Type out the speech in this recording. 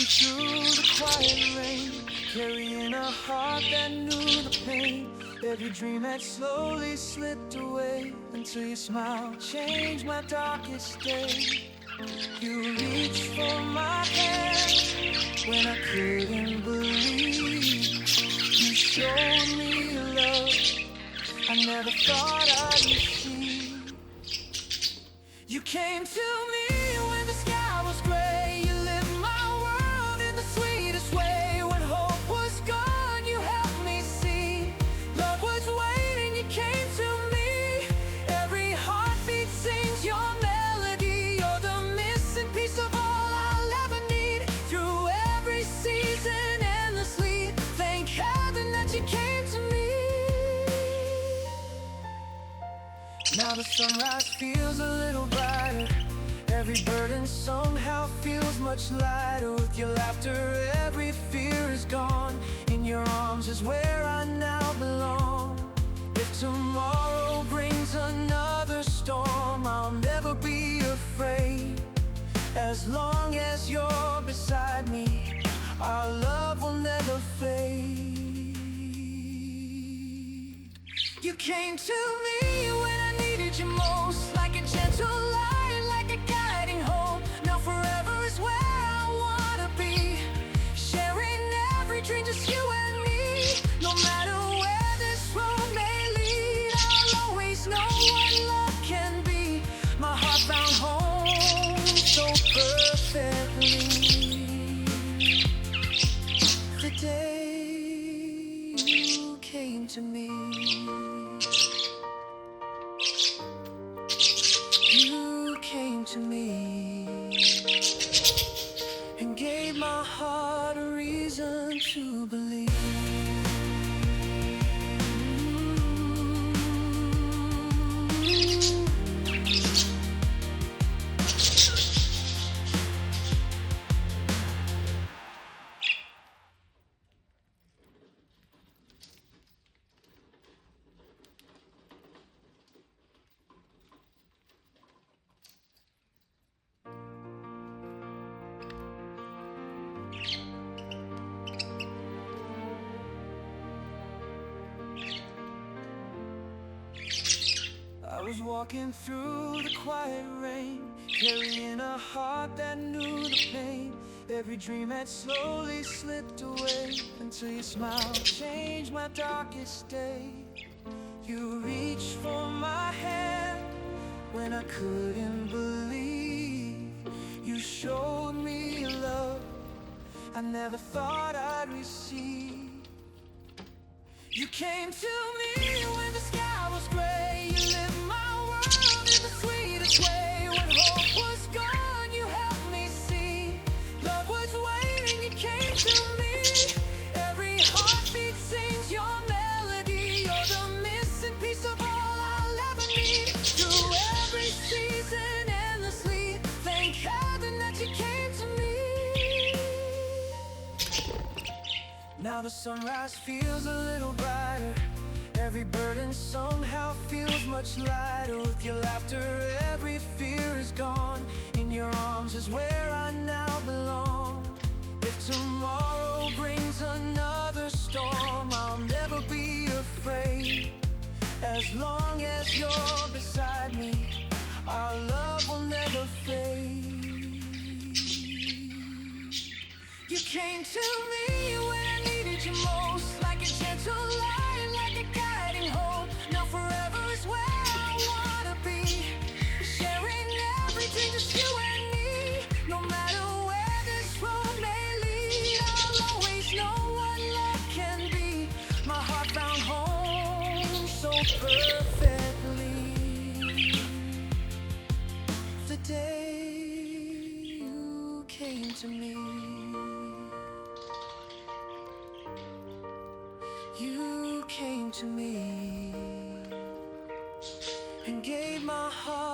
through the quiet rain, carrying a heart that knew the pain. Every dream had slowly slipped away until your smile changed my darkest day. You reached for my hand when I couldn't believe. You showed me a love I never thought I'd receive. You came to me when the sky was gray. You lit my world in the sweetest way. When hope was gone, you helped me see love was waiting. You came to me. Every heartbeat sings your melody. You're the missing piece of all I'll ever need. Through every season endlessly, thank heaven that you came to me. Now the sunrise feels a little brighter. Every burden somehow feels much lighter. With your laughter, every fear is gone. In your arms is where I now belong. If tomorrow brings another storm, I'll never be afraid. As long as you're beside me, our love will never fade. You came to me when I needed you most, like a gentle light, like a guiding hope. Now forever is where I wanna be, sharing every dream, just you and me. No matter where this road may lead, I'll always know what love can be. My heart found home so perfectly. The day you came to me, you came to me and gave my heart a reason to believe. I was walking through the quiet rain, carrying a heart that knew the pain. Every dream had slowly slipped away until your smile changed my darkest day. You reached for my hand when I couldn't believe. You showed me a love I never thought I'd receive. You came to me when the sky was gray. You lit my world in the sweetest way. When hope was gone, you helped me see love was waiting. You came to me. Every heartbeat sings your melody. You're the missing piece of all I'll ever need. Through every season endlessly, thank heaven that you came to me. Now the sunrise feels a little brighter. Every burden somehow feels much lighter. With your laughter, every fear is gone. In your arms is where I now belong. If tomorrow brings another storm, I'll never be afraid. As long as you're beside me, our love will never fade. You came to me when I needed you most, like a gentle light, like a guiding hope. Now forever is where I wanna be, sharing every dream, just you and me. No matter where this road may lead, I'll always know what love can be. My heart found home so perfectly. The day you came to me, you came to me and gave my heart